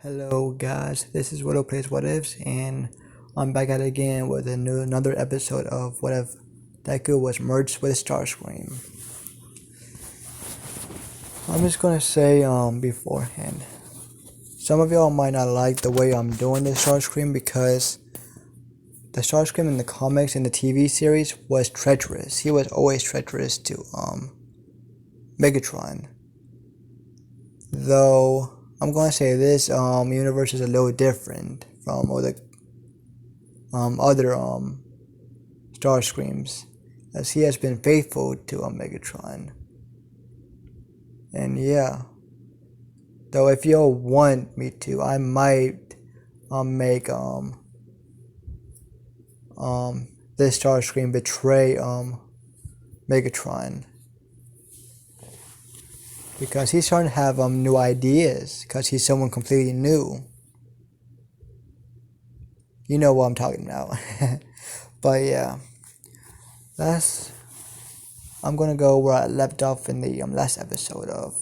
Hello guys, this is Widow Plays What Ifs, and I'm back at it again with another episode of What If Deku was merged with Starscream. I'm just gonna say beforehand, some of y'all might not like the way I'm doing this Starscream because the Starscream in the comics and the TV series was treacherous. He was always treacherous to Megatron. Though I'm gonna say this universe is a little different from all the other Starscreams, as he has been faithful to Megatron. And yeah, though if y'all want me to, I might make this Starscream betray Megatron, because he's starting to have new ideas, because he's someone completely new. You know what I'm talking about. But yeah, I'm gonna go where I left off in the last episode of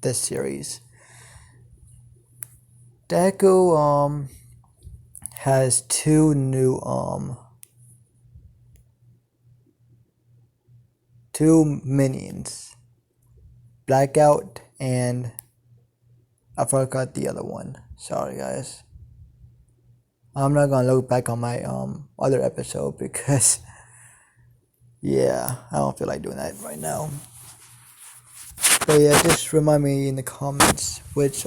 this series. Deku has two minions, Blackout and I forgot the other one. Sorry guys. I'm not gonna look back on my other episode because yeah, I don't feel like doing that right now. But yeah, just remind me in the comments which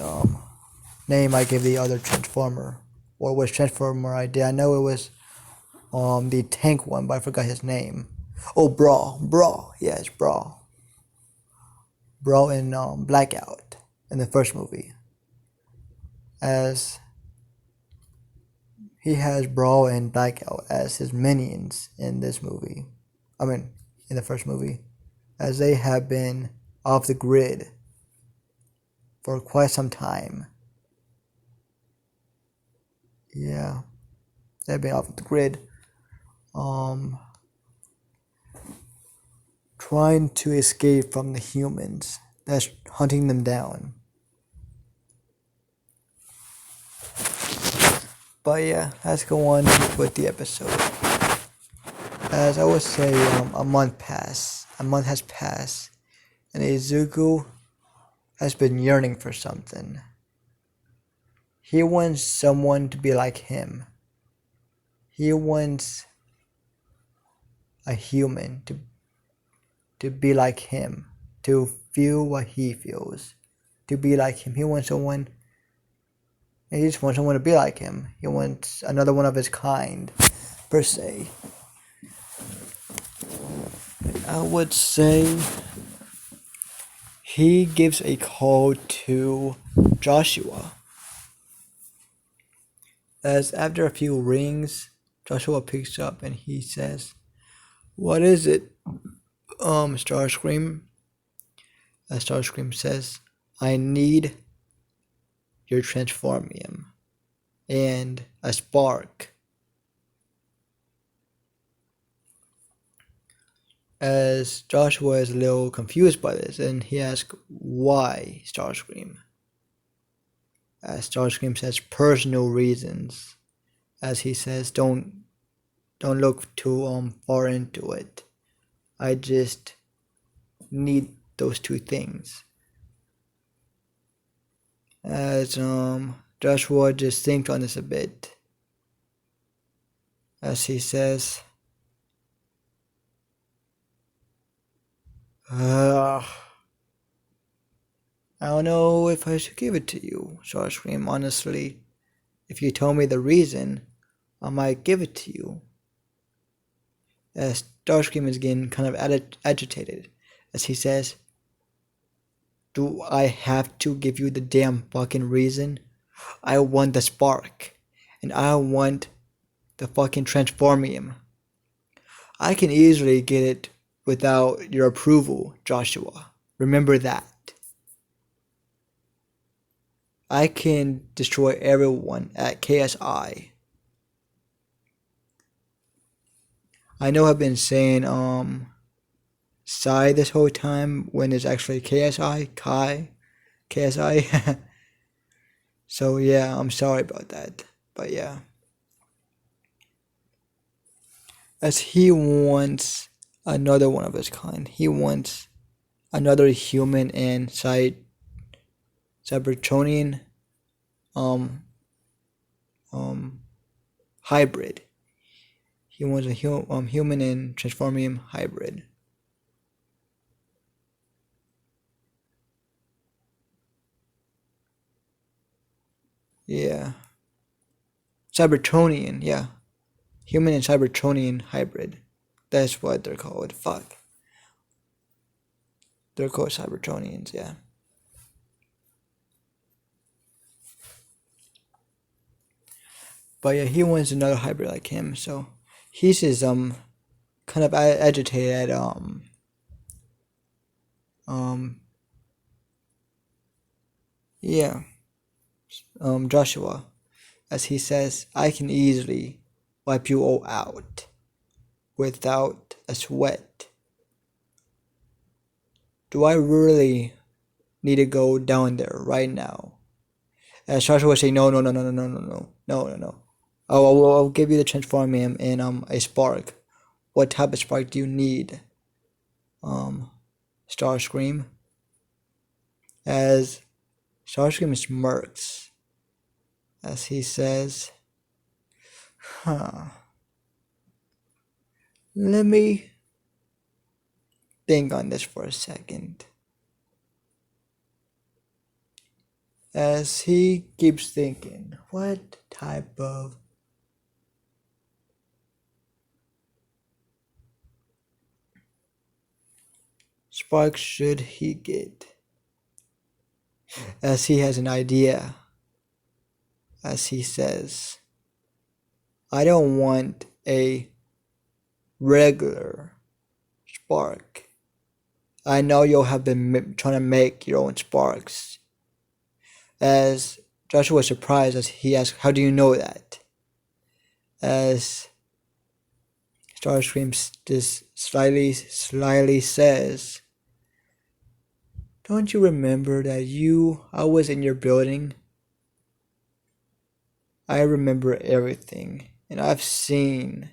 name I gave the other Transformer, or which Transformer I did. I know it was the tank one, but I forgot his name. Oh, Brawl, yes, Brawl in Blackout in the first movie, as he has Brawl and Blackout as his minions in this movie. I mean, in the first movie, as they have been off the grid for quite some time. Yeah, they've been off the grid, trying to escape from the humans that's hunting them down. But yeah, let's go on with the episode. As I would say, a month has passed, and Izuku has been yearning for something. He wants someone to be like him. He wants a human to be like him, to feel what he feels, to be like him. He just wants someone to be like him. He wants another one of his kind, per se. I would say he gives a call to Joshua, as after a few rings, Joshua picks up and he says, "What is it, Starscream?" As Starscream says, "I need your transformium and a spark." As Joshua is a little confused by this, and he asks, "Why, Starscream?" As Starscream says, "Personal reasons." As he says, don't look too far into it. I just need those two things." As Joshua just thinks on this a bit, as he says, I don't know if I should give it to you, Starscream. Honestly, if you told me the reason, I might give it to you. As Starscream is getting kind of agitated, as he says, "Do I have to give you the damn fucking reason? I want the spark, and I want the fucking transformium. I can easily get it without your approval, Joshua. Remember that. I can destroy everyone at KSI. I know I've been saying Psi this whole time when it's actually KSI, KSI. So yeah, I'm sorry about that. But yeah. As he wants another one of his kind. He wants another human and Cybertronian um hybrid. He wants a human and Transformium hybrid. Yeah. Cybertronian, yeah. Human and Cybertronian hybrid. That's what they're called. Fuck. They're called Cybertronians, yeah. But yeah, he wants another hybrid like him, so he's just kind of agitated um yeah Joshua, as he says, I can easily wipe you all out without a sweat. Do I really need to go down there right now? And Joshua would say, no, no, no, no, no, no, no, no, no, no, no. Oh, I'll give you the transformium and a spark. What type of spark do you need? Starscream. As Starscream smirks, as he says, huh. Let me think on this for a second. As he keeps thinking, what type of spark should he get? As he has an idea, as he says, I don't want a regular spark. I know you have been trying to make your own sparks. As Joshua was surprised as he asked, how do you know that? As Starscream just slyly says, don't you remember that I was in your building? I remember everything, and I've seen,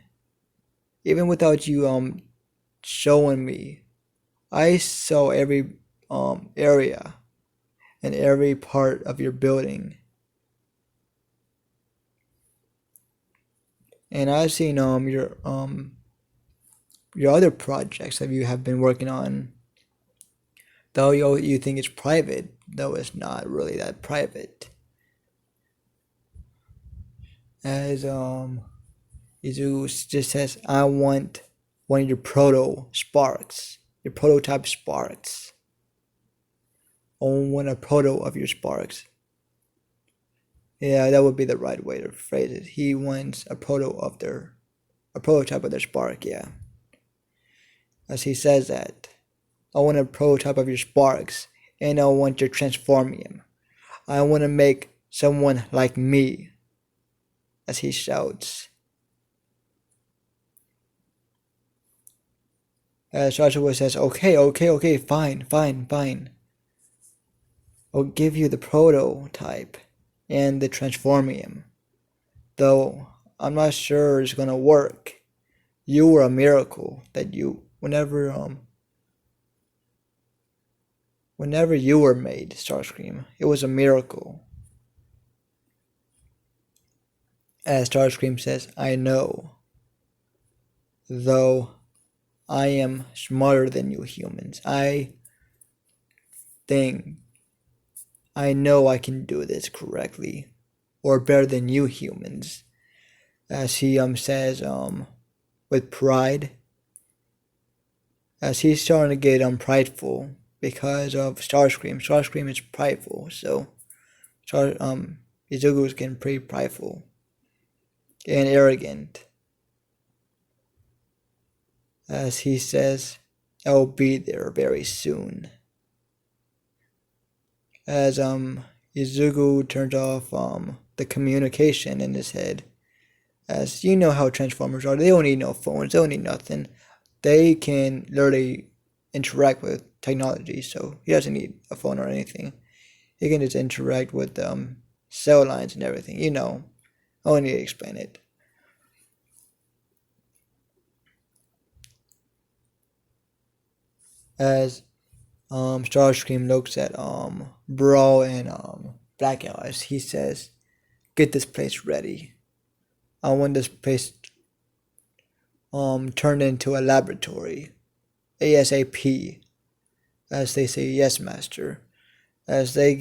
even without you showing me, I saw every area and every part of your building. And I've seen your other projects that you have been working on. Though you think it's private, though it's not really that private. As Izu just says, I want one of your your prototype sparks. I want a proto of your sparks. Yeah, that would be the right way to phrase it. He wants a prototype of their spark, yeah. As he says that, I want a prototype of your sparks, and I want your transformium. I want to make someone like me, as he shouts. As Joshua says, okay, fine. I'll give you the prototype and the transformium. Though I'm not sure it's gonna work. You were a miracle that whenever you were made, Starscream, it was a miracle. As Starscream says, I know. Though I am smarter than you humans. I know I can do this correctly, or better than you humans. As he says with pride, as he's starting to get prideful because of Starscream. Starscream is prideful, so Izuku is getting pretty prideful and arrogant. As he says, I'll be there very soon. As Izuku turns off the communication in his head. As you know how Transformers are, they don't need no phones, they don't need nothing. They can literally interact with technology, so he doesn't need a phone or anything. He can just interact with cell lines and everything. You know, I don't need to explain it. As Starscream looks at Brawl and Black Eyes, he says, "Get this place ready. I want this place turned into a laboratory, ASAP." As they say, "Yes, master." As they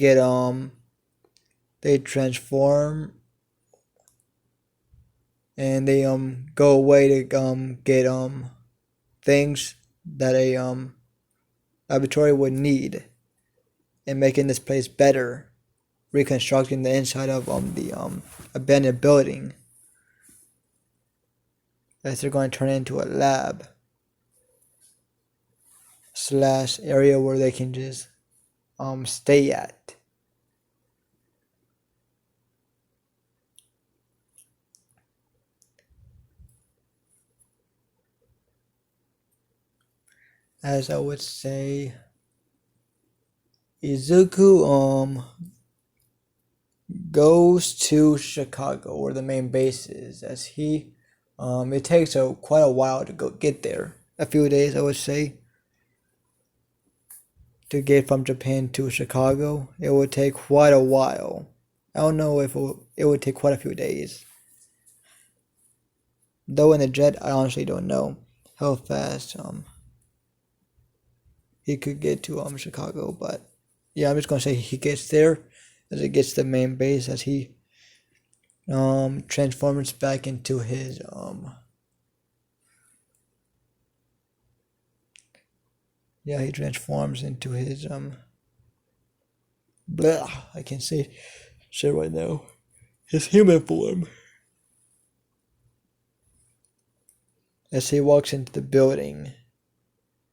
transform and they go away to get things that a laboratory would need, and making this place better, reconstructing the inside of the abandoned building, as they're going to turn it into a lab slash area where they can just stay at. As I would say, Izuku goes to Chicago, where the main base is, as he it takes quite a while to go get there. A few days, I would say, to get from Japan to Chicago. It would take quite a while. I don't know if it would take quite a few days. Though in the jet, I honestly don't know how fast he could get to Chicago, but yeah, I'm just gonna say he gets there as it gets to the main base, as he transforms back into his he transforms into his blah, I can't say shit right now. His human form. As he walks into the building,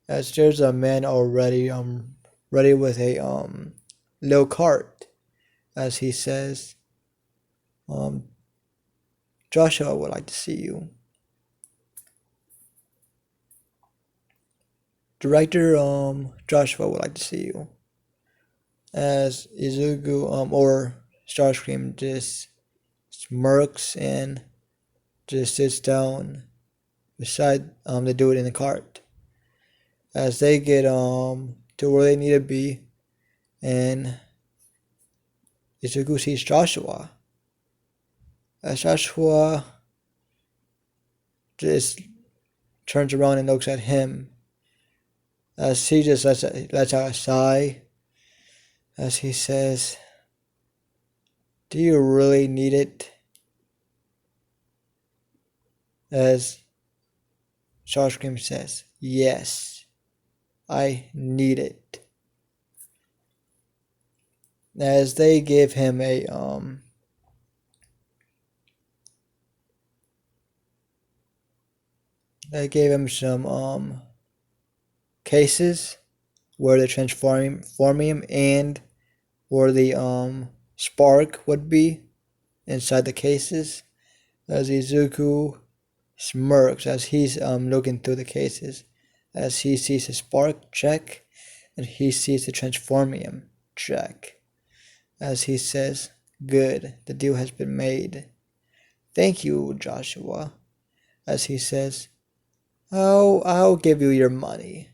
as there's a man already ready with a little cart, as he says, "Joshua would like to see you." Director Joshua would like to see you. As Izuku or Starscream just smirks and just sits down beside the dude in the cart. As they get to where they need to be, and Izuku sees Joshua. As Joshua just turns around and looks at him, as he just lets out a sigh, as he says, "Do you really need it?" As Starscream says, "Yes, I need it." As they give him a they gave him some cases where the transformium and where the spark would be inside the cases. As Izuku smirks as he's looking through the cases, as he sees the spark, check, and he sees the transformium, check. As he says, "Good, the deal has been made. Thank you, Joshua." As he says, I'll give you your money."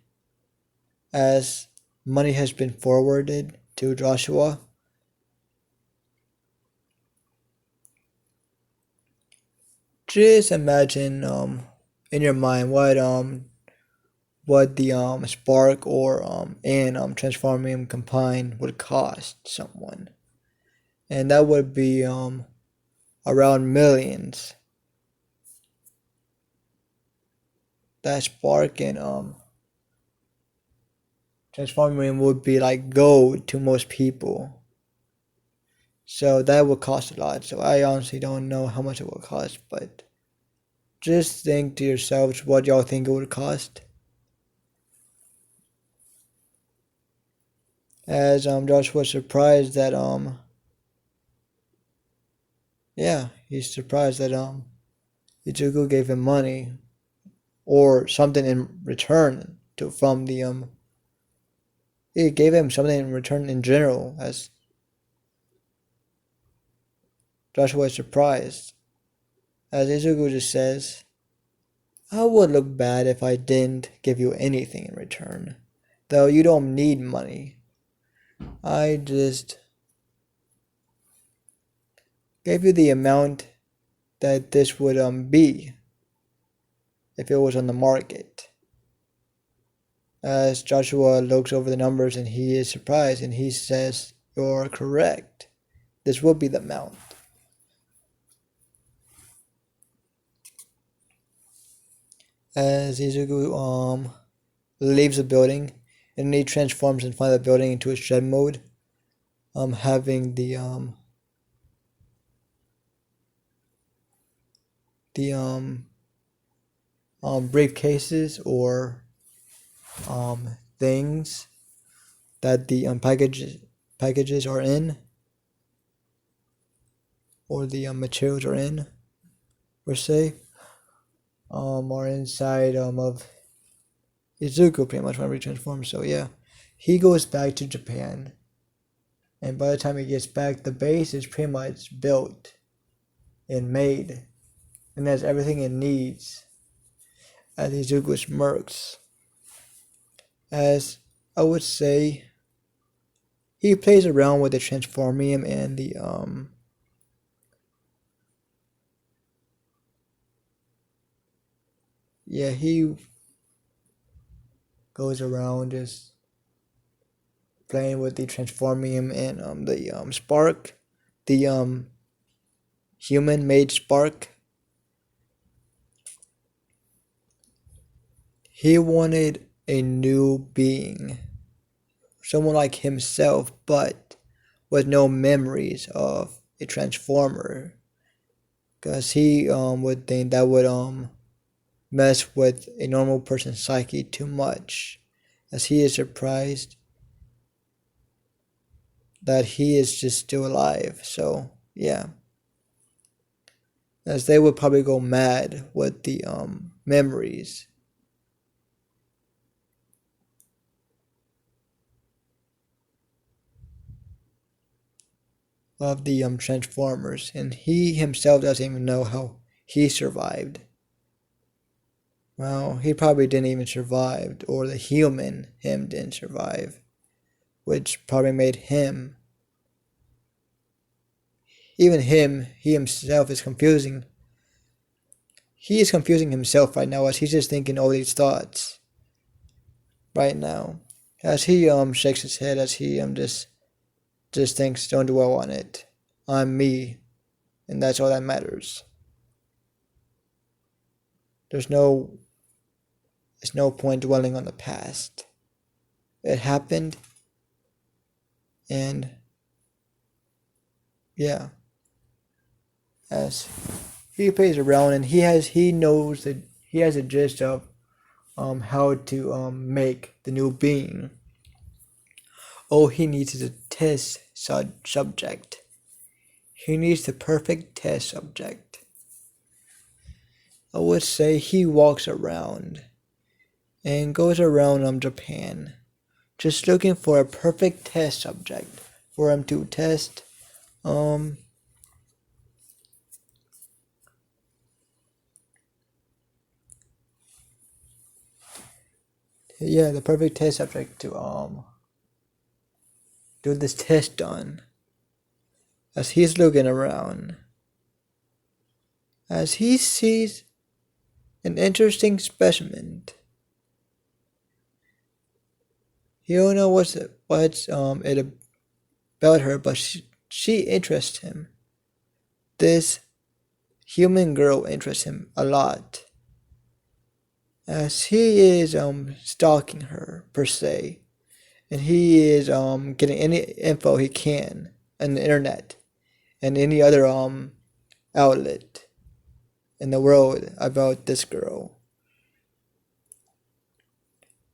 As money has been forwarded to Joshua, just imagine in your mind what the spark or and transformium combined would cost someone, and that would be around millions. That spark and transformium would be like gold to most people, so that would cost a lot. So I honestly don't know how much it will cost, but just think to yourselves what y'all think it would cost. As Josh was surprised that he's surprised that Ichigo gave him money or something in return to from the he gave him something in return in general, as Joshua is surprised, as Izuku just says, I would look bad if I didn't give you anything in return. Though you don't need money. I just gave you the amount that this would be if it was on the market. As Joshua looks over the numbers and he is surprised and he says, you're correct. This will be the amount. As Izuku leaves the building and he transforms in front of the building into a shed mode, having the briefcases or things that the packages are in, or the materials are in, per se, are inside of Izuku pretty much when he transforms. So yeah, he goes back to Japan, and by the time he gets back, the base is pretty much built and made, and has everything it needs. As Izuku smirks, as I would say, he plays around with the transformium and the he goes around just playing with the transformium and the spark, the human made spark. He wanted a new being, someone like himself, but with no memories of a transformer, because he would think that would mess with a normal person's psyche too much, as he is surprised that he is just still alive. So yeah, as they would probably go mad with the memories of the Transformers, and he himself doesn't even know how he survived. Well, he probably didn't even survive, or the human him didn't survive, which probably made him, even him, he himself is confusing. He is confusing himself right now as he's just thinking all these thoughts right now. As he shakes his head, as he just thinks, don't dwell on it. I'm me, and that's all that matters. There's no point dwelling on the past. It happened, and yeah. As he plays around and he knows that he has a gist of how to make the new being. All he needs is a test subject. He needs the perfect test subject. I would say he walks around and goes around Japan, just looking for a perfect test subject for him to test the perfect test subject to do this test on. As he's looking around, as he sees an interesting specimen. He don't know what's it about her, but she interests him. This human girl interests him a lot, as he is stalking her per se, and he is getting any info he can on the internet and any other outlet in the world about this girl.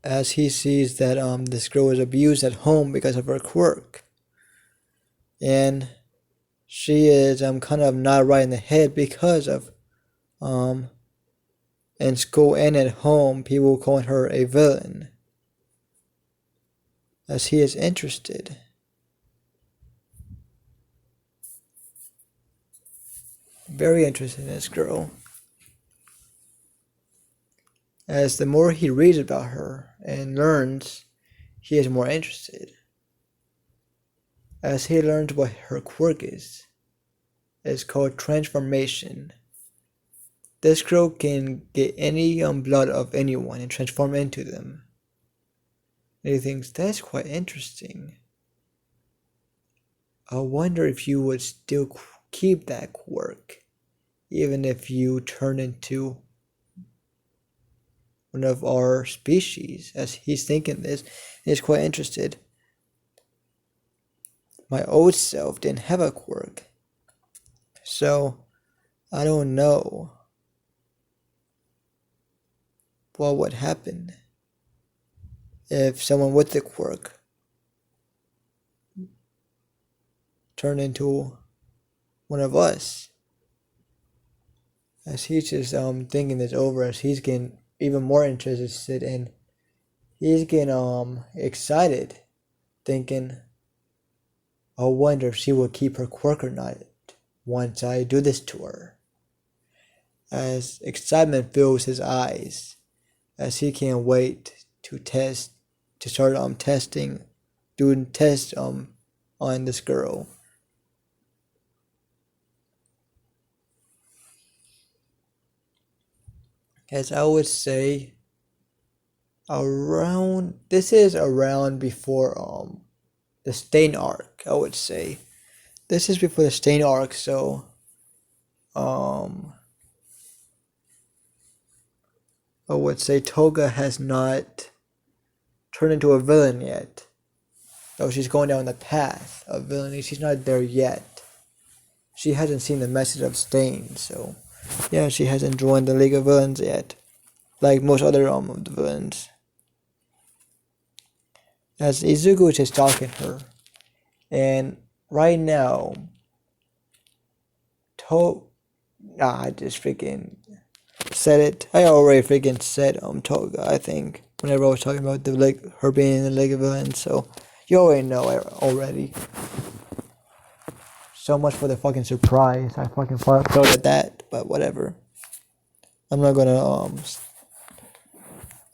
As he sees that this girl was abused at home because of her quirk, and she is kind of not right in the head because of in school and at home people calling her a villain. As he is interested, very interested in this girl. As the more he reads about her and learns, he is more interested. As he learns what her quirk is. It's called transformation. This girl can get any blood of anyone and transform into them. And he thinks that's quite interesting. I wonder if you would still keep that quirk, even if you turn into one of our species. As he's thinking this, he's quite interested. My old self didn't have a quirk, so I don't know what would happen if someone with the quirk turned into one of us. As he's just thinking this over, as he's getting even more interested and he's getting excited, thinking, I wonder if she will keep her quirk or not once I do this to her. As excitement fills his eyes, as he can't wait to start testing, doing tests on this girl. As I would say, this is around before the Stain arc, I would say. This is before the Stain arc, so I would say Toga has not turned into a villain yet. Though she's going down the path of villainy, she's not there yet. She hasn't seen the message of Stain, so yeah, she hasn't joined the League of Villains yet, like most other of the villains. As Izuku is just stalking her, and right now, I just freaking said it. I already freaking said Toga, I think, whenever I was talking about her being in the League of Villains, so you already know already. So much for the fucking surprise. I fucking failed at that, but whatever. I'm not gonna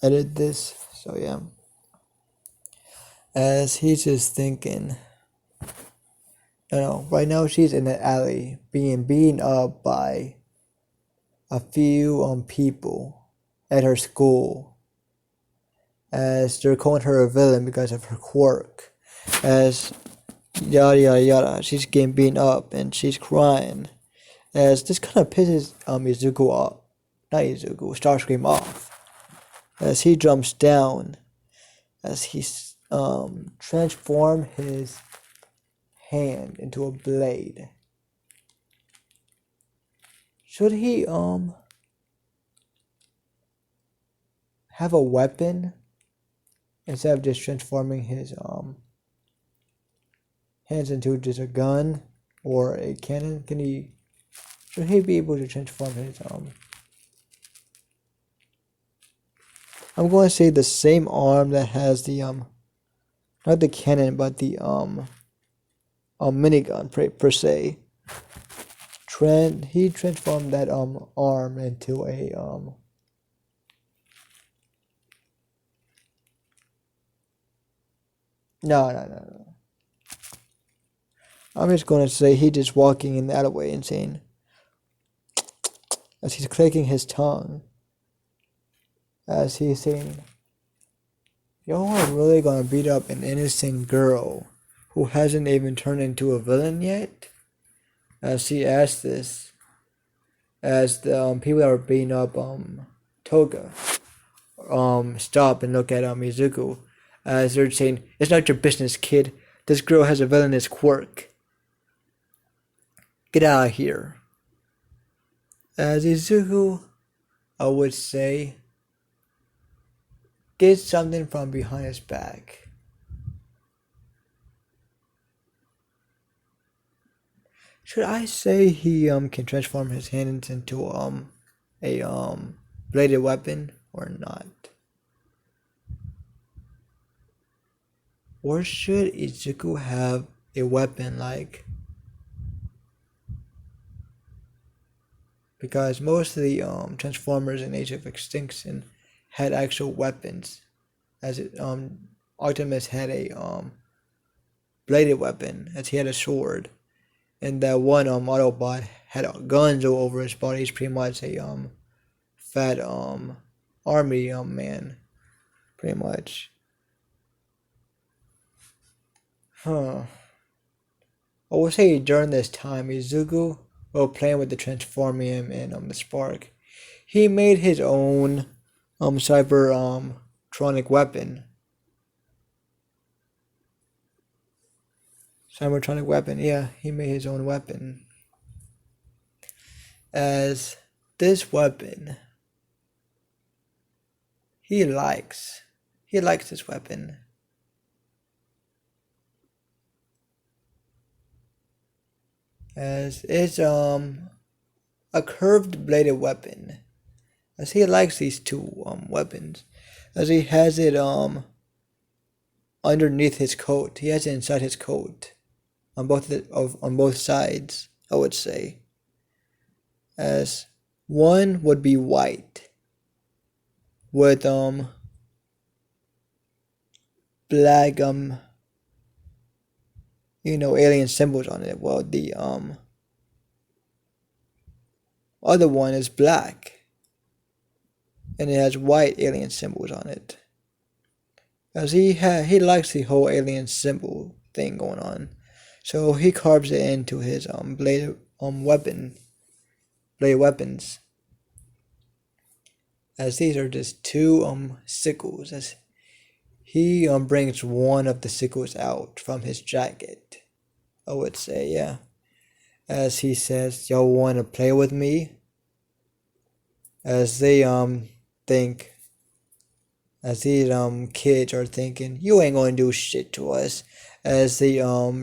edit this, so yeah. As he's just thinking, right now she's in the alley being beaten up by a few people at her school, as they're calling her a villain because of her quirk. As yada yada yada, she's getting beaten up and she's crying. As this kind of pisses Izuku off, not Izuku, Starscream off. As he jumps down, as he transform his hand into a blade. Should he have a weapon instead of just transforming his hands into just a gun or a cannon? Should he be able to transform his I'm going to say the same arm that has the not the cannon but the minigun per se. He transformed that arm into a No. I'm just gonna say he just walking in the alleyway and saying, as he's clicking his tongue, as he's saying, y'all are really gonna beat up an innocent girl who hasn't even turned into a villain yet? As he asked this, as the people that were beating up Toga stop and look at Izuku, as they're saying, it's not your business, kid. This girl has a villainous quirk. Get out of here. As Izuku, I would say, get something from behind his back. Should I say he can transform his hands into a bladed weapon or not? Or should Izuku have a weapon like because most of the Transformers in Age of Extinction had actual weapons. As it Optimus had a bladed weapon, as he had a sword, and that one Autobot had guns all over his body. He's pretty much a fat army man, pretty much. Huh. I would say during this time, Izuku, while playing with the Transformium and the Spark, he made his own cybertronic weapon. Cybertronic weapon, yeah, he made his own weapon. As this weapon, he likes this weapon. As it's a curved bladed weapon. As he likes these two weapons. As he has it underneath his coat. He has it inside his coat. On both sides, I would say. As one would be white with black alien symbols on it. Well, the other one is black, and it has white alien symbols on it. As he likes the whole alien symbol thing going on, so he carves it into his blade weapons. As these are just two sickles. As he brings one of the sickles out from his jacket, I would say, yeah. As he says, "Y'all want to play with me?" As they think, as these kids are thinking, "You ain't gonna do shit to us." As they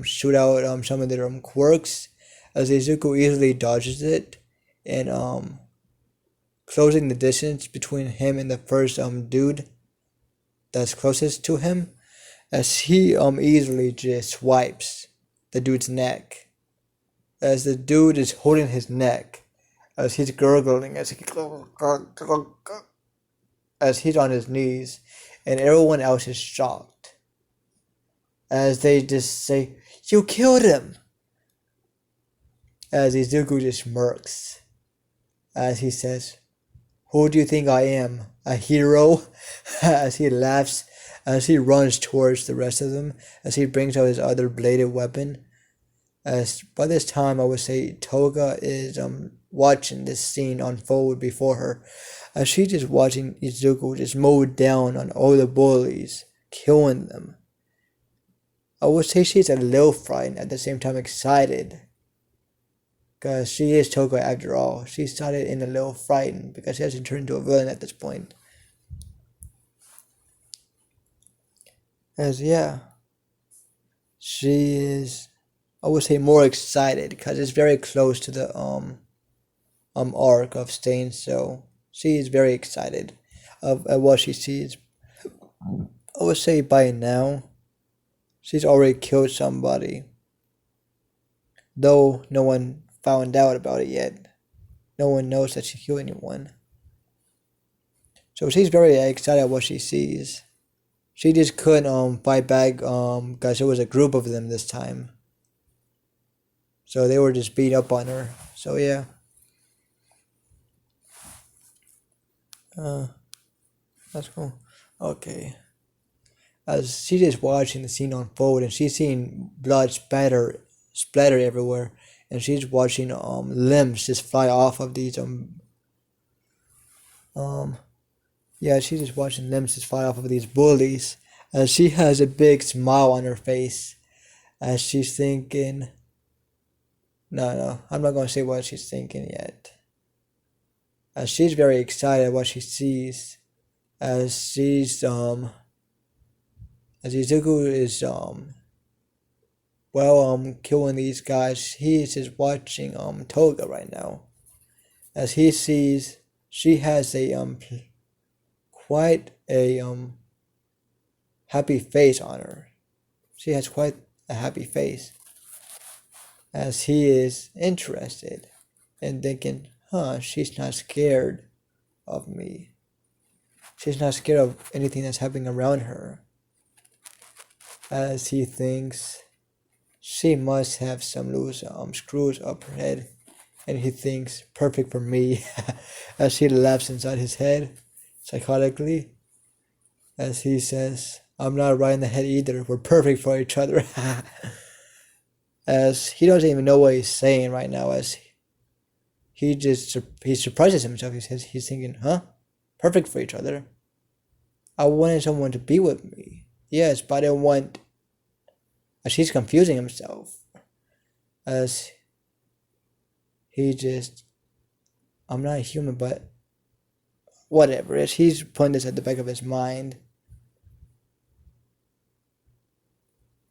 shoot out some of their quirks, as Izuku easily dodges it, and closing the distance between him and the first dude that's closest to him, as he easily just swipes the dude's neck, as the dude is holding his neck, as he's gurgling, as he's on his knees, and everyone else is shocked, as they just say, "You killed him," as Izuku just smirks, as he says, "Who do you think I am, a hero?" As he laughs, as he runs towards the rest of them, as he brings out his other bladed weapon. As by this time, I would say Toga is watching this scene unfold before her, as she's just watching Izuku just mow down on all the bullies, killing them. I would say she's a little frightened, at the same time excited, because she is Toga after all. She started in a little frightened because she hasn't turned into a villain at this point. As yeah, she is, I would say, more excited because it's very close to the arc of Stain, so she is very excited of what she sees. I would say by now she's already killed somebody, though no one found out about it yet. No one knows that she killed anyone. So she's very excited at what she sees. She just couldn't fight back because there was a group of them this time. So they were just beat up on her. So yeah. That's cool. Okay. As she's just watching the scene unfold, and she's seeing blood splatter everywhere, and she's watching limbs just fly off of these yeah, she's just watching limbs just fly off of these bullies, as she has a big smile on her face, as she's thinking, no, I'm not gonna say what she's thinking yet. As she's very excited what she sees, as she's as Izuku is killing these guys, he is just watching Toga right now, as he sees she has a quite a happy face on her. She has quite a happy face, as he is interested and thinking, she's not scared of me. She's not scared of anything that's happening around her. As he thinks she must have some loose screws up her head, and he thinks perfect for me. As she laughs inside his head, psychotically, as he says, I'm not right in the head either. We're perfect for each other. As he doesn't even know what he's saying right now, as he surprises himself. He says he's thinking, huh? Perfect for each other. I wanted someone to be with me. Yes, but I didn't want. As he's confusing himself. As I'm not a human, but whatever. As he's putting this at the back of his mind.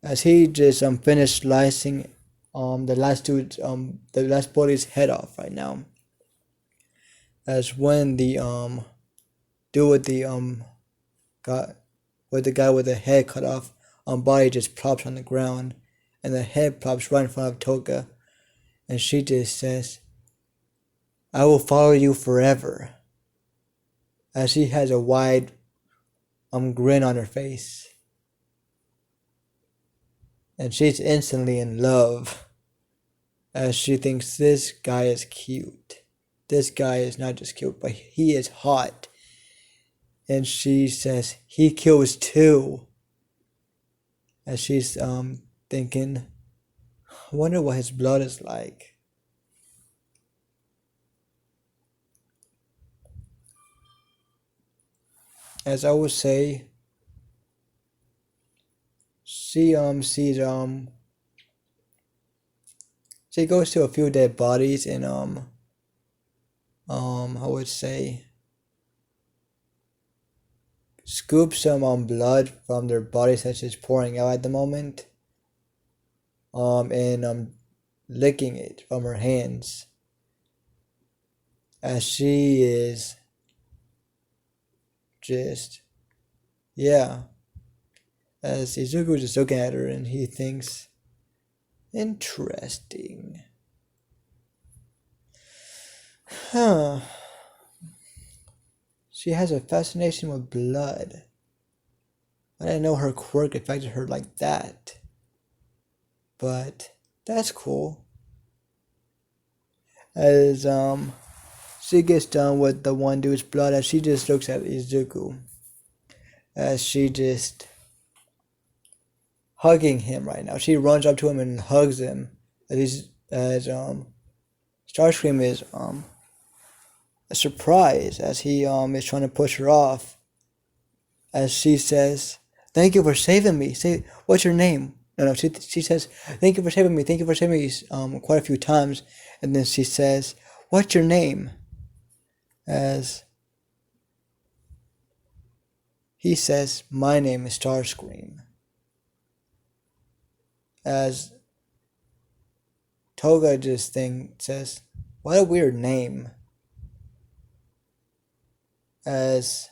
As he just finished slicing the last body's head off right now. As when the dude with the guy with the head cut off body just plops on the ground, and the head plops right in front of Toga, and she just says, I will follow you forever. As she has a wide grin on her face. And she's instantly in love, as she thinks this guy is cute. This guy is not just cute, but he is hot. And she says, he kills too. As she's thinking, I wonder what his blood is like. As I would say, she sees she goes to a few dead bodies and I would say scoops some blood from their bodies that's just pouring out at the moment. And licking it from her hands. As she is just as Izuku is just looking at her and he thinks, interesting. She has a fascination with blood. I didn't know her quirk affected her like that. But that's cool. As she gets done with the one dude's blood, as she just looks at Izuku. As she just hugging him right now. She runs up to him and hugs him. As Starscream is a surprise as he is trying to push her off. As she says, thank you for saving me. Say, what's your name? No, she says, thank you for saving me. Thank you for saving me quite a few times. And then she says, what's your name? As he says, my name is Starscream. As Toga just says, what a weird name. As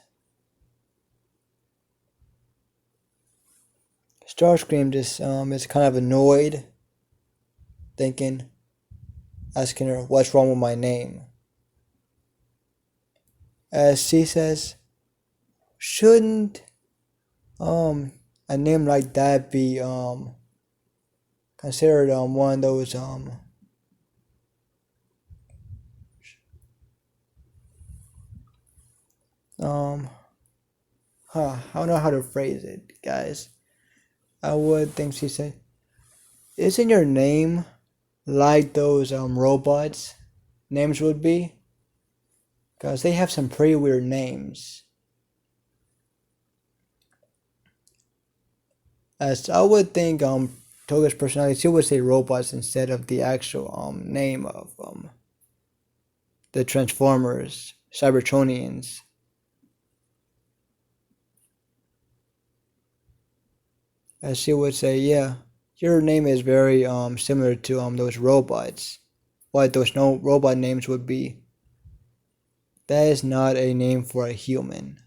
Starscream just is kind of annoyed, asking her what's wrong with my name. As she says, shouldn't a name like that be considered one of those I don't know how to phrase it, guys. I would think she said, isn't your name like those robots names would be? Because they have some pretty weird names. As I would think Toga's personality, she would say robots instead of the actual name of the Transformers, Cybertronians. As she would say, yeah, your name is very similar to those robots. What those robot names would be. That is not a name for a human.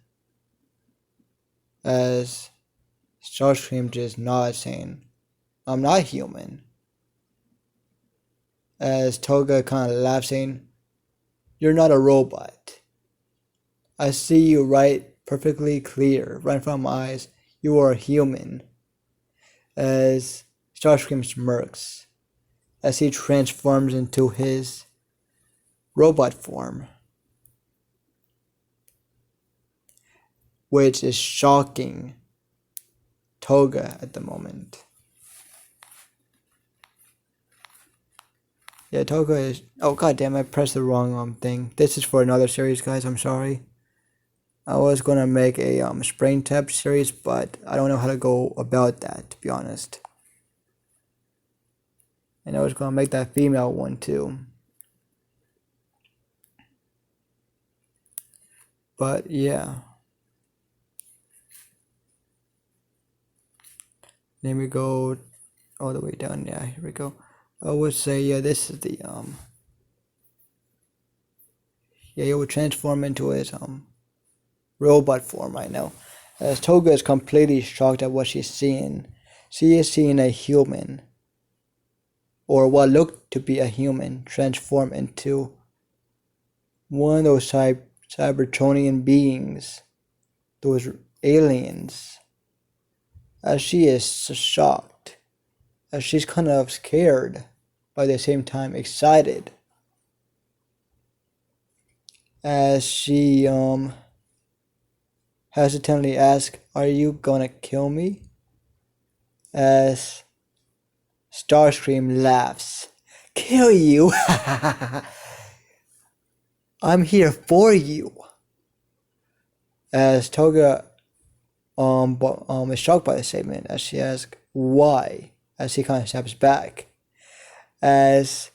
As Starscream just nods saying, I'm not human. As Toga kind of laughs saying, You're not a robot. I see you right perfectly clear, right in front of my eyes. You are a human. As Starscream smirks, as he transforms into his robot form, which is shocking Toga at the moment. Yeah, Toga is... Oh, goddamn, I pressed the wrong thing. This is for another series, guys. I'm sorry. I was going to make a Spring Tab series, but I don't know how to go about that, to be honest. And I was going to make that female one, too. But, yeah. Let me go all the way down. Yeah, here we go. I would say, yeah, this is the, yeah, he would transform into his, robot form right now. As Toga is completely shocked at what she's seeing. She is seeing a human, or what looked to be a human, transform into one of those Cybertronian beings, those aliens. As she is shocked, as she's kind of scared, but at the same time excited. As she hesitantly asks, "Are you gonna kill me?" As Starscream laughs, "Kill you? I'm here for you." As Toga is shocked by the statement, as she asks, "Why?" As he kind of steps back. As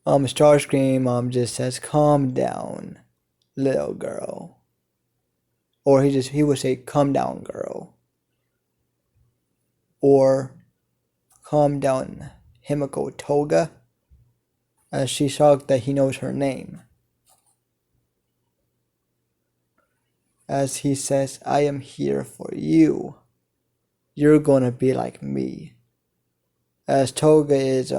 Starscream just says, "Calm down, little girl." Or he would say, "Calm down, girl." Or, "Calm down, Himiko Toga." As she's shocked that he knows her name. As he says, "I am here for you. You're gonna be like me." As Toga is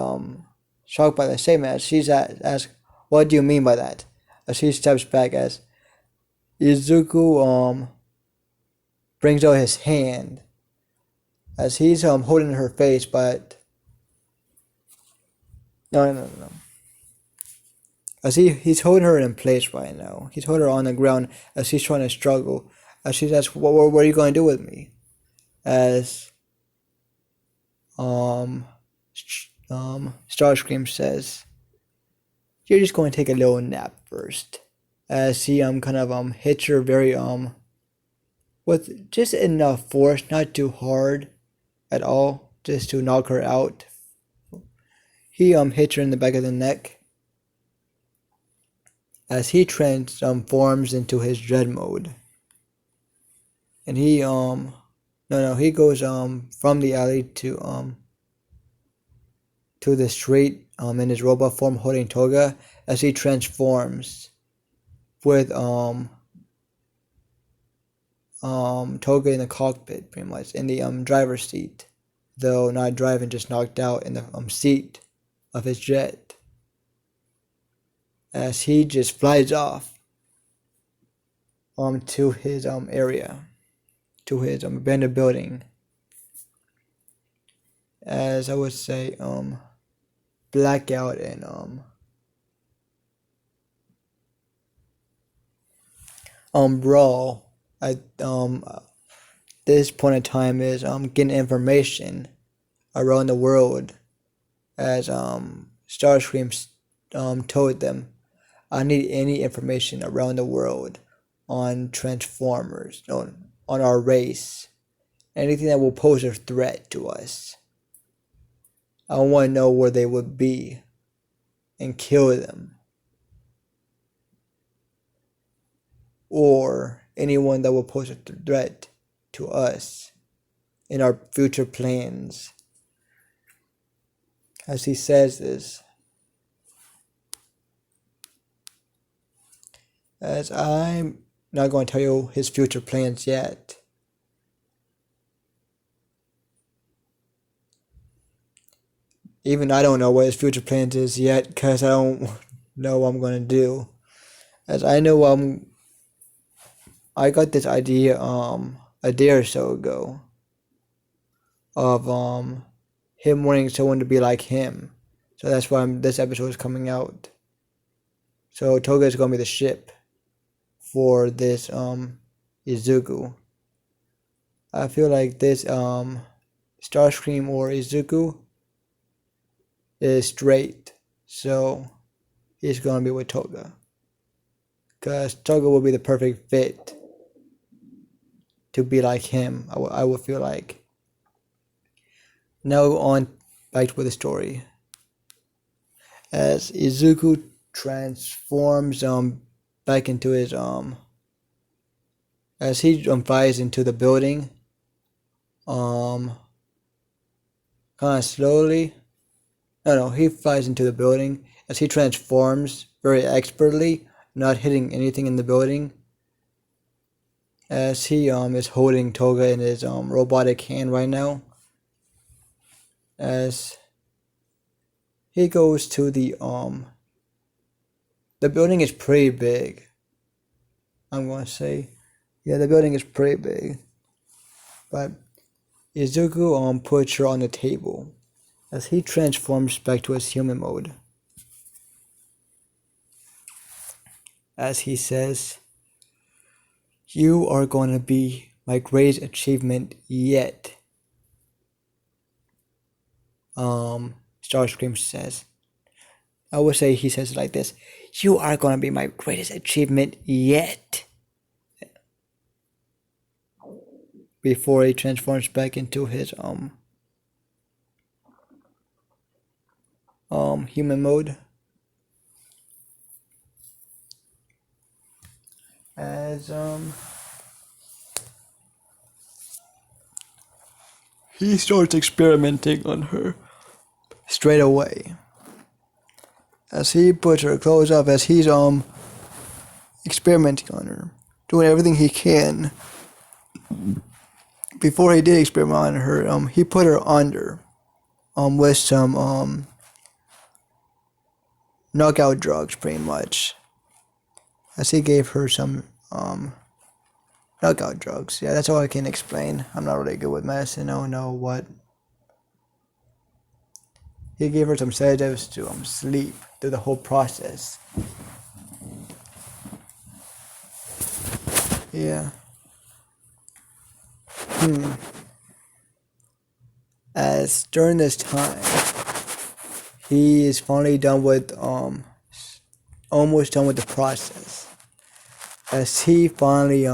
shocked by the statement, as she's asked, "What do you mean by that?" As he steps back, as Izuku brings out his hand, as he's holding her face, but no. As he's holding her in place right now. He's holding her on the ground as he's trying to struggle. As she asks, what are you going to do with me?" As Starscream says, "You're just going to take a little nap first." As he kind of hits her very with just enough force, not too hard at all, just to knock her out. He hits her in the back of the neck. As he transforms into his dread mode. And he he goes from the alley to the street in his robot form holding Toga, as he transforms with Toga in the cockpit, pretty much in the driver's seat, though not driving, just knocked out in the seat of his jet. As he just flies off to his area, to his abandoned building. As I would say, Blackout and Brawl at this point in time is getting information around the world, as Starscream told them, "I need any information around the world on Transformers, on our race, anything that will pose a threat to us. I want to know where they would be and kill them. Or anyone that will pose a threat to us in our future plans." As he says this, as I'm not going to tell you his future plans yet, Even I don't know what his future plans is yet, cause I don't know what I'm gonna do. As I know, I got this idea a day or so ago of him wanting someone to be like him. So that's why this episode is coming out. So Toga is gonna be the ship for this Izuku. I feel like this Starscream or Izuku is straight, so he's gonna be with Toga. Cause Toga will be the perfect fit to be like him. I would feel like. Now on back with the story. As Izuku transforms back into his as he flies into the building kind of slowly. No, he flies into the building as he transforms very expertly, not hitting anything in the building. As he is holding Toga in his robotic hand right now. As he goes to the building is pretty big. I'm gonna say, yeah, the building is pretty big. But Izuku puts her on the table as he transforms back to his human mode. As he says, "You are gonna be my greatest achievement yet." Starscream says. I would say he says it like this: "You are gonna be my greatest achievement yet." Before he transforms back into his human mode. As he starts experimenting on her straight away. As he puts her clothes up, as he's experimenting on her, doing everything he can. Before he did experiment on her, he put her under with some knockout drugs, pretty much. As he gave her some knockout drugs. Yeah, that's all I can explain. I'm not really good with medicine. I don't know what. He gave her some sedatives to sleep through the whole process. Yeah. As during this time, he is finally done with almost done with the process. As he finally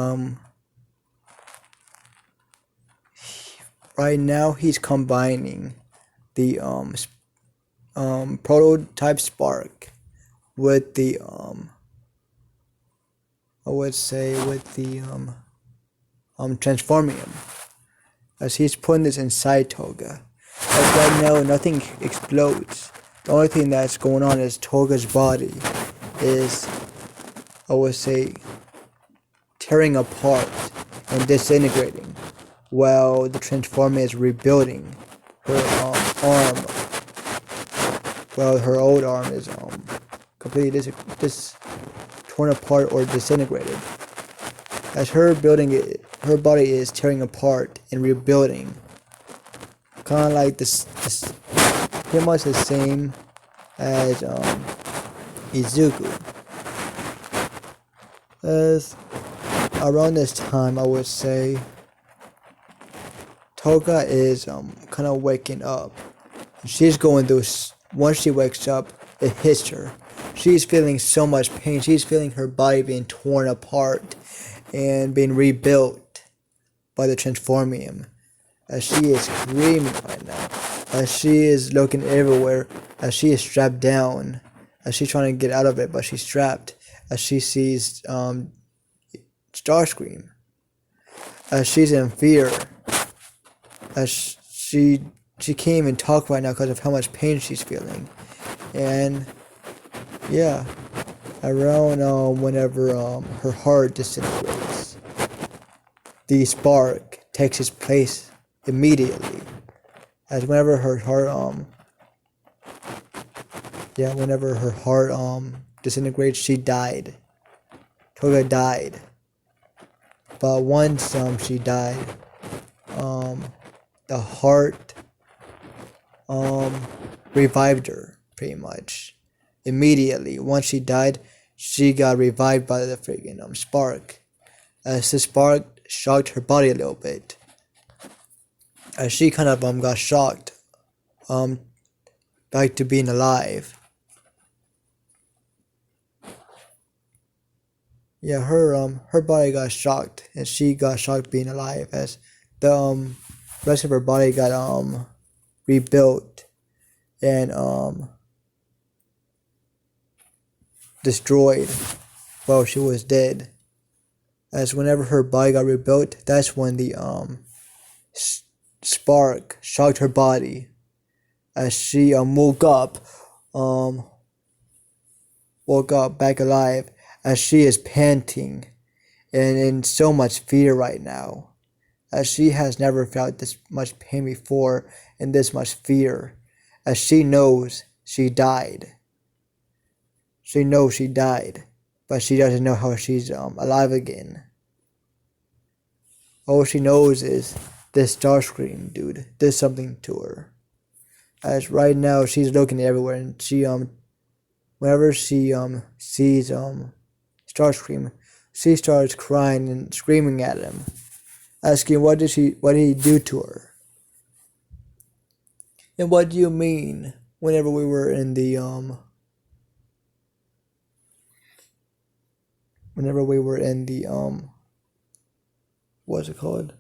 right now he's combining the prototype spark with the I would say with the transformium. As he's putting this inside Toga. As right now nothing explodes. The only thing that's going on is Toga's body is, I would say, tearing apart and disintegrating, while the transformer is rebuilding her arm. Well, her old arm is completely torn apart or disintegrated. As her body is tearing apart and rebuilding, kind of like this pretty much the same as Izuku. As around this time, I would say Toga is kind of waking up. She's going through. Once she wakes up, it hits her. She's feeling so much pain. She's feeling her body being torn apart and being rebuilt by the transformium. As she is screaming right now. As she is looking everywhere. As she is strapped down. As she's trying to get out of it, but she's strapped. As she sees Starscream. As she's in fear. As she can't even talk right now because of how much pain she's feeling. And yeah, around whenever her heart disintegrates, the spark takes its place immediately. As whenever her heart Yeah, whenever her heart disintegrates, she died. Toga died. But once she died, um the heart um revived her pretty much. Immediately. Once she died, she got revived by the freaking spark. As the spark shocked her body a little bit. As she kind of got shocked um back to being alive. Yeah, her body got shocked, and she got shocked being alive as the rest of her body got rebuilt and destroyed while she was dead. As whenever her body got rebuilt, that's when the spark shocked her body as she um woke up back alive as she is panting and in so much fear right now, as she has never felt this much pain before and this much fear, as she knows she died. She knows she died, but she doesn't know how she's alive again. All she knows is this Starscream dude did something to her. As right now she's looking everywhere, and she whenever she sees Starscream, she starts crying and screaming at him, asking what did he do to her? And what do you mean? Whenever we were in the what's it called?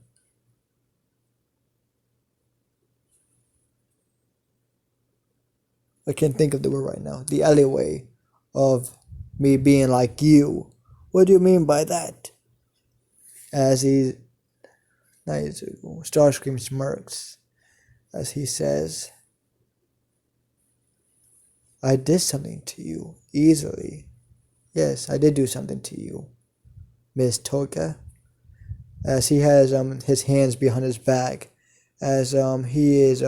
I can't think of the word right now. The alleyway of me being like you. What do you mean by that? As Starscream smirks as he says, I did something to you easily. Yes, I did do something to you, Miss Toga. As he has his hands behind his back, as he is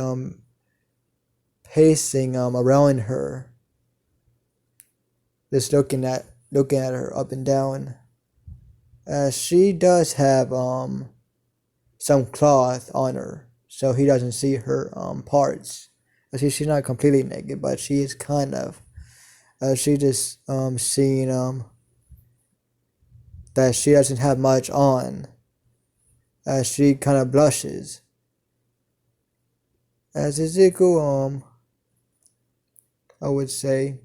pacing around her, just looking at her up and down. As she does have some cloth on her, so he doesn't see her parts. As she's not completely naked, but she is kind of. She just seeing that she doesn't have much on. As she kind of blushes. As Ezekiel I would say,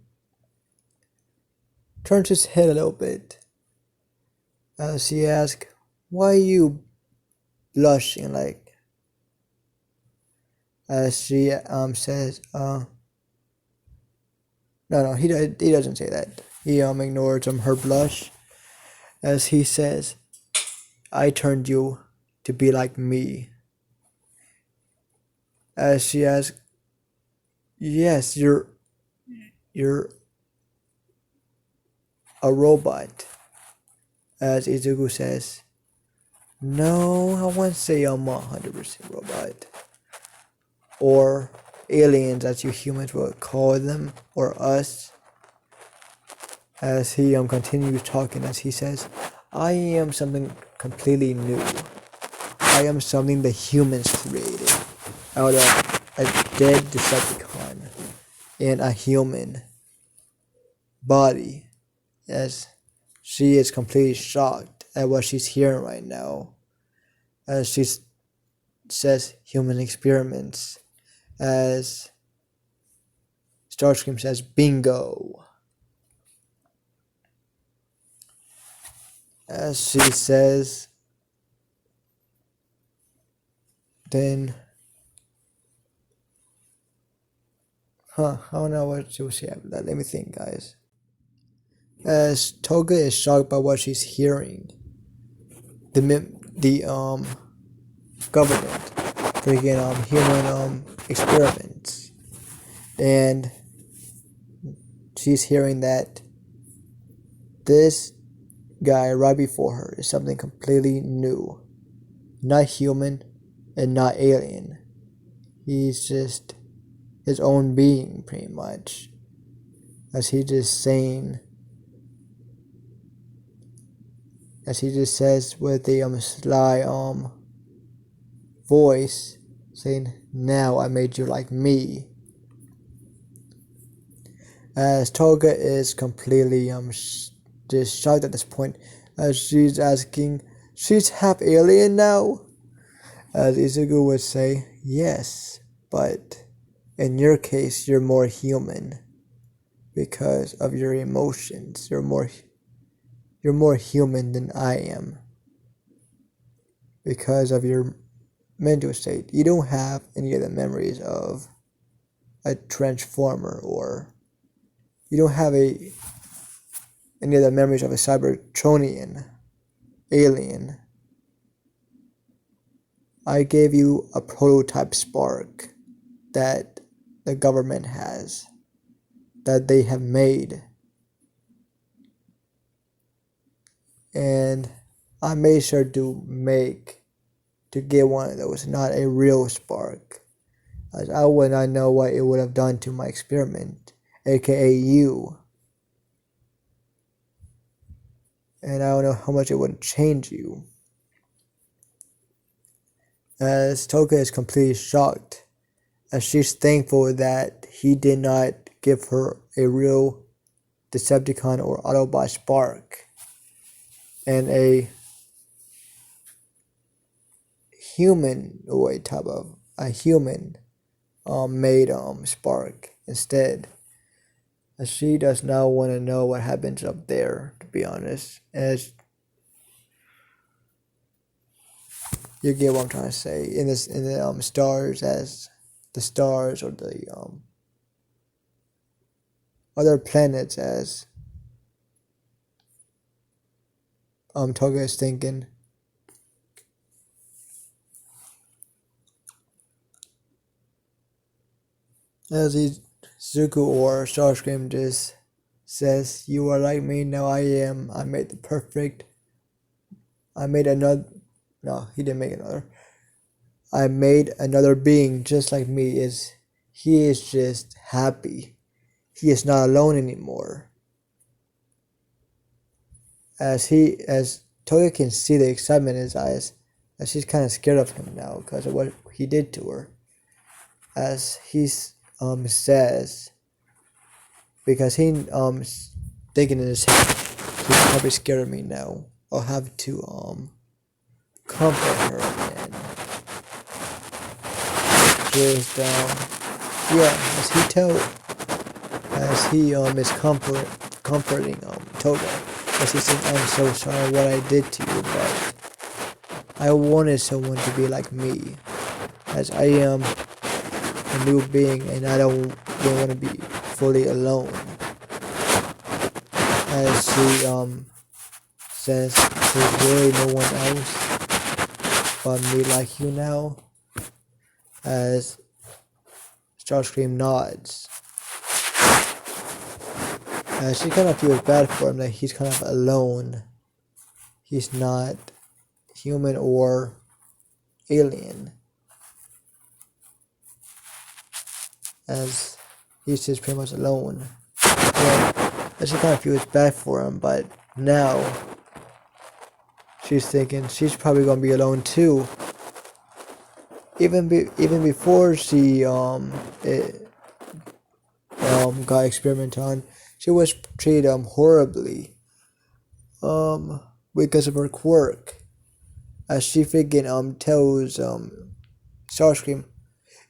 turns his head a little bit as he asks, why are you blushing like? As she says, no, he doesn't say that. He ignores her blush as he says, I turned you to be like me. As she asks, yes, you're a robot. As Izuku says, no, I wouldn't say I'm 100% robot. Or aliens, as you humans would call them, or us. As he continues talking, as he says, I am something completely new. I am something the humans created out of a dead Decepticon in a human body. As she is completely shocked at what she's hearing right now. As she says human experiments. As Starscream says bingo. As she says, then I don't know what she will say after that. Let me think, guys. As Toga is shocked by what she's hearing, the government freaking human experiments, and she's hearing that this guy right before her is something completely new, not human and not alien. He's just his own being, pretty much. as he just saying, as he just says with a sly voice, saying, "Now I made you like me." As Toga is completely just shocked at this point, as she's asking, "She's half alien now?" As Izuku would say, "Yes, but in your case, you're more human because of your emotions. You're more human than I am because of your mental state. You don't have any of the memories of a transformer, or you don't have any of the memories of a Cybertronian alien. I gave you a prototype spark that the government has, that they have made. And I made sure to get one that was not a real spark, as I would not know what it would have done to my experiment, aka you. And I don't know how much it would change you." As Toga is completely shocked, as she's thankful that he did not give her a real Decepticon or Autobot spark and a humanoid type of a human made spark instead, as she does not want to know what happens up there, to be honest. As you get what I'm trying to say, in the stars, as the stars or the other planets, as Toga is thinking. As Izuku or Starscream just says, "You are like me, now I am. I made the perfect. I made another. No, he didn't make another. I made another being just like me. He is just happy. He is not alone anymore." As Toga can see the excitement in his eyes, as she's kind of scared of him now because of what he did to her. As he's says, because he thinking in his head, he's probably scared of me now. I'll have to comfort her and just yeah, as he is comforting Toga, as he's saying, "I'm so sorry what I did to you, but I wanted someone to be like me, as I am a new being and I don't want to be fully alone." As she says, "There's really no one else but me like you now." As Starscream nods, as she kind of feels bad for him that he's kind of alone. He's not human or alien, as he's just pretty much alone. And she kind of feels bad for him, but now she's thinking she's probably gonna be alone too. Even before she got experimented on, she was treated horribly because of her quirk. As she freaking tells Starscream,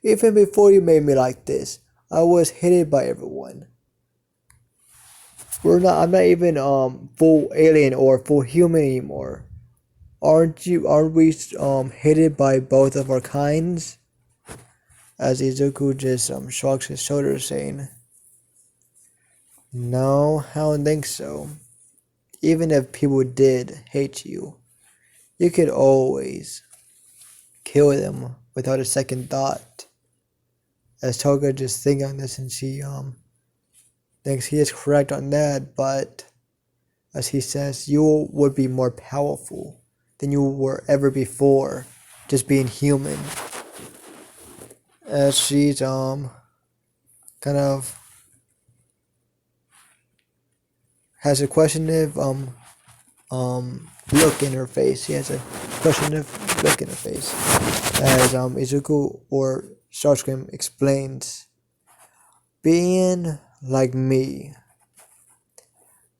"Even before you made me like this, I was hated by everyone. I'm not even full alien or full human anymore. Aren't we hated by both of our kinds?" As Izuku just shrugs his shoulders, saying, "No, I don't think so. Even if people did hate you, you could always kill them without a second thought." As Toga just thinks on this, and she thinks he is correct on that, but as he says, "You would be more powerful than you were ever before, just being human." As she's kind of has a questioning look in her face. She has a questioning look in her face. As Izuku or Starscream explains, being like me,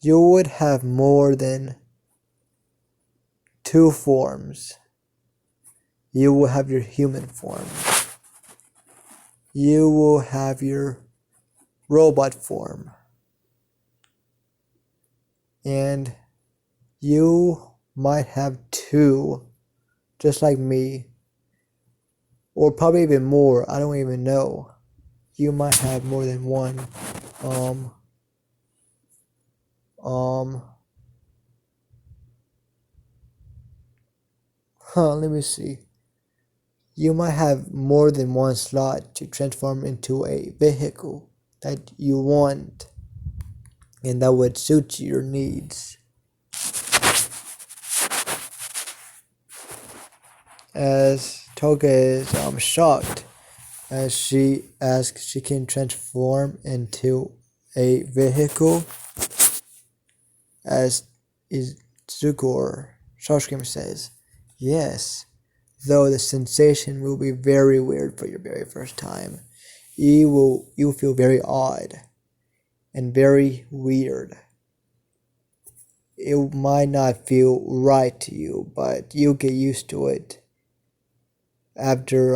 you would have more than two forms. You will have your human form. You will have your robot form. And you might have two, just like me, or probably even more. I don't even know. You might have more than one. Let me see. You might have more than one slot to transform into a vehicle that you want and that would suit your needs. As Toga is shocked as she asks she can transform into a vehicle, as Izuku or Starscream says, yes, though the sensation will be very weird for your very first time. You will feel very odd and very weird. It might not feel right to you, but you'll get used to it. After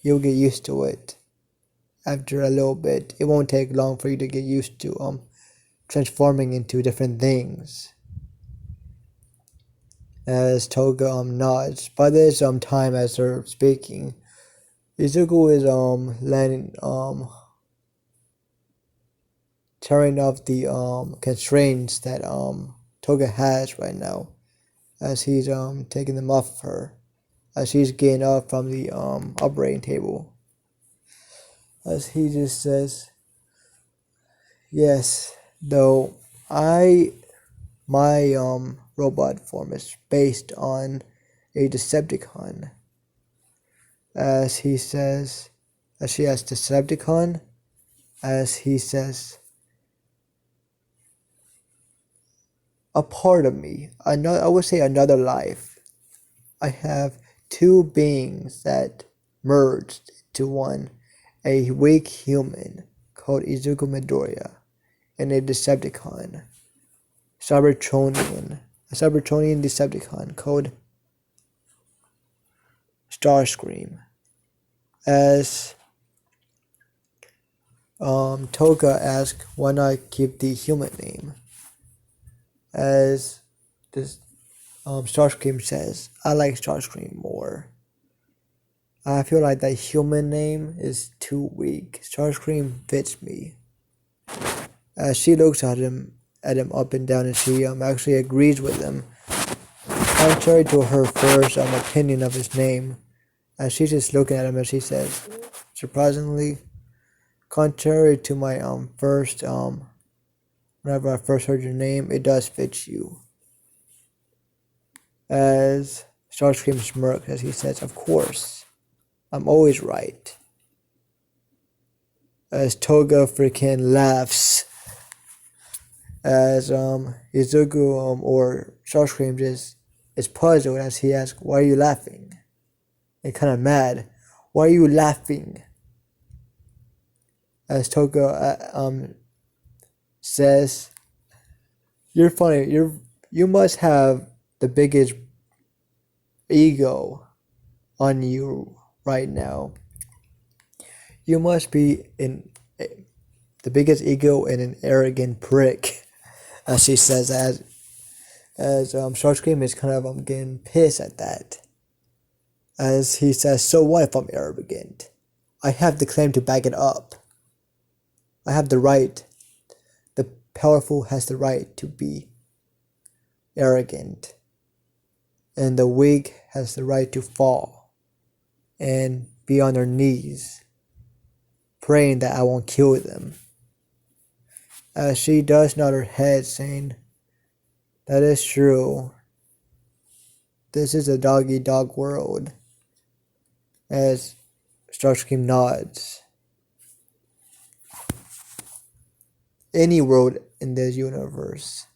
you'll get used to it. After a little bit, it won't take long for you to get used to transforming into different things. As Toga nods. By this time, as they're speaking, Izuku is letting tearing off the constraints that Toga has right now, as he's taking them off of her, as he's getting up from the operating table, as he just says, yes, though my robot form is based on a Decepticon, as he says, as she has Decepticon, as he says, a part of me, I would say another life. I have two beings that merged into one, a weak human called Izuku Midoriya, and a Decepticon, a Cybertronian Decepticon called Starscream. As Toga asks, why not keep the human name? As this Starscream says, I like Starscream more. I feel like that human name is too weak. Starscream fits me. As she looks at him up and down, and she actually agrees with him, contrary to her first opinion of his name. As she's just looking at him, as she says, surprisingly, contrary to my first whenever I first heard your name, it does fit you. As Starscream smirks as he says, of course, I'm always right. As Toga freaking laughs. As Izuku or Starscream just is puzzled as he asks, why are you laughing? And kind of mad. Why are you laughing? As Toga says, you're funny. You must have the biggest ego on you right now. You must be the biggest ego and an arrogant prick, as she says. As Starscream is kind of getting pissed at that. As he says, so what if I'm arrogant? I have the claim to back it up. I have the right. The powerful has the right to be arrogant. And the weak has the right to fall and be on their knees, praying that I won't kill them. As she does nod her head, saying, that is true. This is a dog-eat-dog world. As Starscream nods. any world in this universe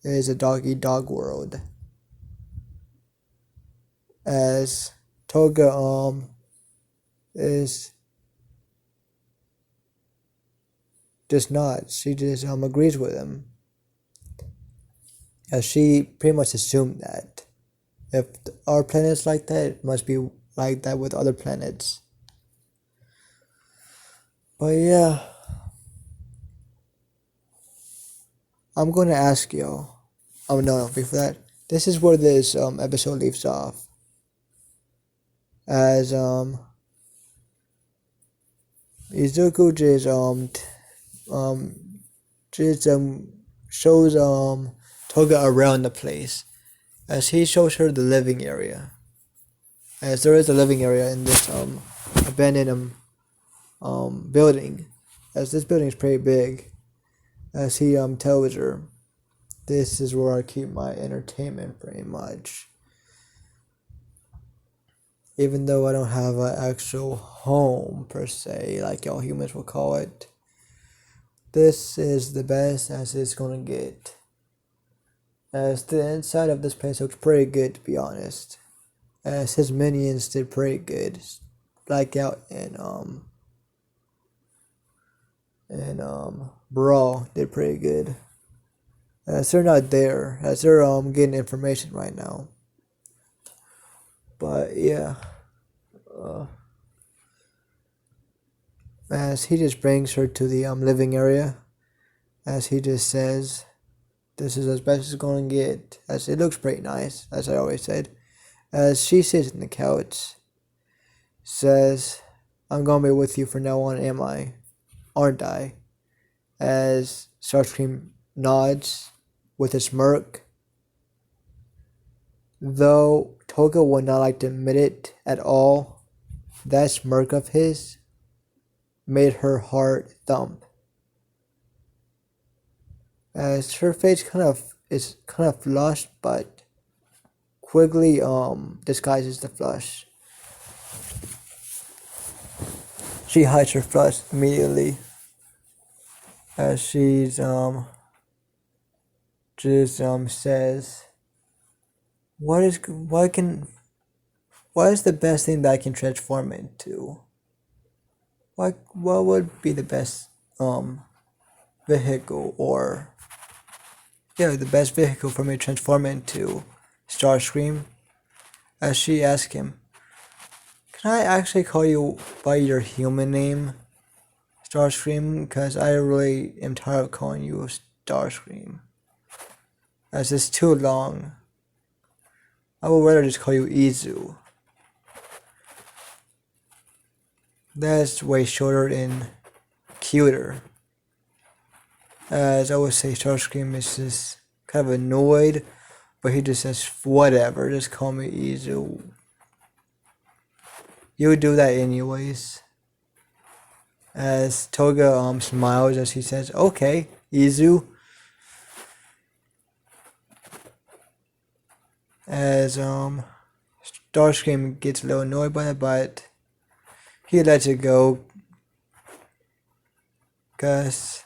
is a dog eat dog world. As Toga is just not. She just agrees with him. As she pretty much assumed that if our planet's like that, it must be like that with other planets. But yeah, I'm gonna ask y'all. Oh no, before that, this is where this episode leaves off. As Izuku just shows Toga around the place, as he shows her the living area. As there is a living area in this abandoned building, as this building is pretty big. As he tells her, this is where I keep my entertainment pretty much. Even though I don't have an actual home per se, like y'all humans will call it, this is the best as it's gonna get. As the inside of this place looks pretty good, to be honest. As his minions did pretty good, like out in Brawl did pretty good. As they're not there, as they're getting information right now. But yeah, as he just brings her to the living area, as he just says, "This is as best as it's gonna get." As it looks pretty nice, as I always said. As she sits in the couch, says, "I'm gonna be with you from now on, am I? Aren't I?" As Starscream nods with a smirk. Though Toga would not like to admit it at all, that smirk of his made her heart thump. As her face is kind of flushed, but quickly disguises the flush. She hides her flush immediately. As she's just says, what is the best thing that I can transform into? What would be the best vehicle, or the best vehicle for me to transform into? Starscream. As she asks him, "Can I actually call you by your human name, Starscream? Because I really am tired of calling you Starscream. As it's too long. I would rather just call you Izu. That's way shorter and cuter." As I would say, Starscream is just kind of annoyed, but he just says, "Whatever, just call me Izu. You would do that anyways." As Toga smiles as he says, "Okay, Izu." As Starscream gets a little annoyed by it, but he lets it go, cause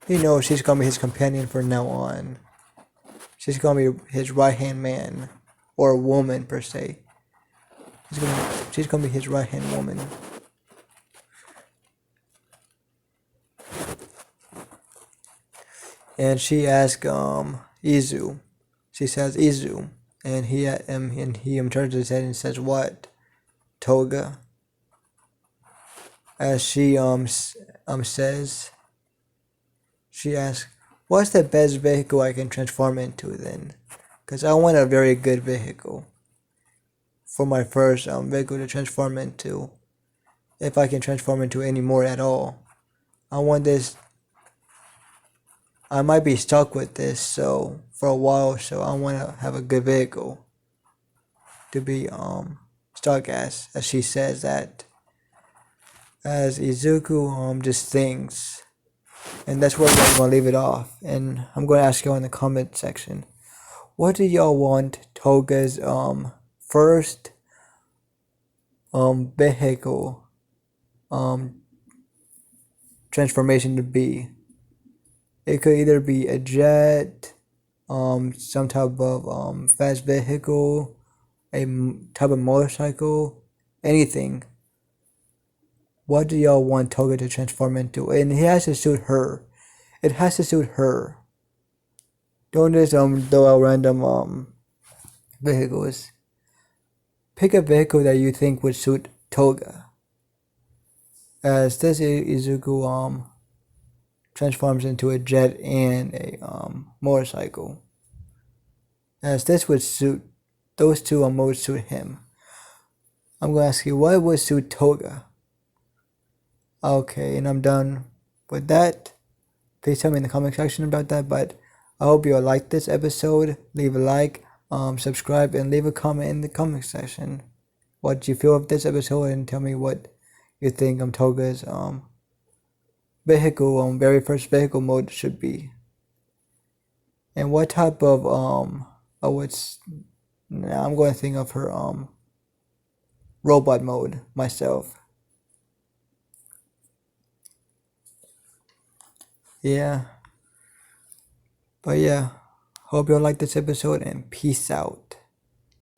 he knows she's gonna be his companion from now on. She's gonna be his right-hand man, or woman per se. She's gonna be his right-hand woman. And she asks Izu. She says Izu, and he turns his head and says, "What, Toga?" As she says, she asks, "What's the best vehicle I can transform into then? Because I want a very good vehicle for my first vehicle to transform into. If I can transform into any more at all. I want this. I might be stuck with this for a while, so I want to have a good vehicle to be stuck as she says that." As Izuku just thinks, and that's where I'm gonna leave it off. And I'm gonna ask you in the comment section, what do y'all want Toga's first vehicle transformation to be? It could either be a jet, some type of fast vehicle, type of motorcycle, anything. What do y'all want Toga to transform into? And it has to suit her. It has to suit her. Don't just throw out random vehicles. Pick a vehicle that you think would suit Toga. As this Izuku transforms into a jet and a motorcycle. As this would suit, those two modes suit him. I'm gonna ask you, what would suit Toga? Okay, and I'm done with that. Please tell me in the comment section about that. But I hope you all liked this episode. Leave a like, subscribe, and leave a comment in the comment section. What you feel of this episode, and tell me what you think Toga's vehicle, very first vehicle mode should be. And what type of now I'm going to think of her robot mode myself. Yeah. But yeah, hope you all like this episode, and peace out.